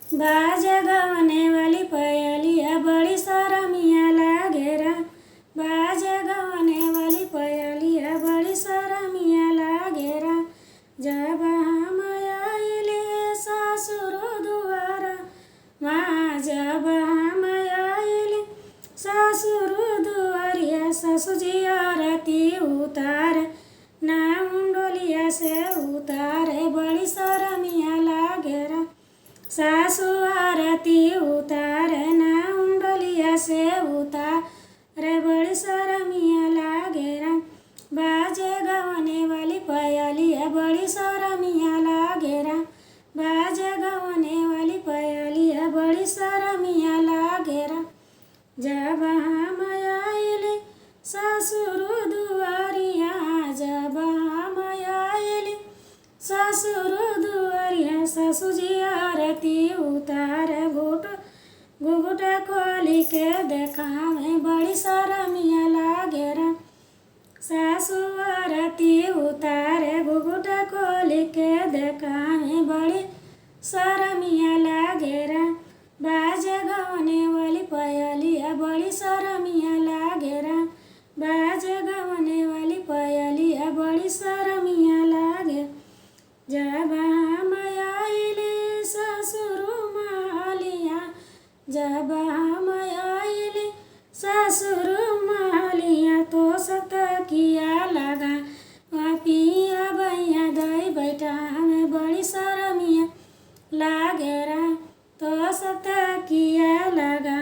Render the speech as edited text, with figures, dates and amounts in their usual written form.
बाजा गवने वाली पयलिया बड़ी शरमिया लागेरा। बाजा गवने वाली पयलिया बड़ी शरमिया लागेरा। जब हम आइले ससुर दुआरा माँ, जब हम आइले ससुर दुआरिया, ससुजी आरती उतार ना मुंडोलिया से उतारे बड़ी शरमिया लागेरा। सासु आरती उतारे ना मुंडोलिया से उतारे बड़ी शरमिया लागेरा। बाजे गवने वाली पयलिया बड़ी शरमिया लागेरा। बाजे गवने वाली पयलिया बड़ी शरमिया लागेरा। जब हम आइले ससुर दुआरिया, जब हम आइले ससुर दुआरिया, ससुजी आरती उतारे घुघुटा खोली के देखावे बड़ी शरमिया लागेरा। सासु आरती उतारे घुघुटा खोली के देखावे बड़ी शरमिया लागेरा। बाजे गवने वाली पयलिया बड़ी शरमिया लागेरा। बाजे गवने वाली पयलिया बड़ी शरमिया लागे। जब हम आइले ससुर मालिया, जब हम आइले ससुर मालिया, तो सतकिया लगा पिया भैया दई बैठा हमें बड़ी शरमिया लागेरा। तो सतकिया लगा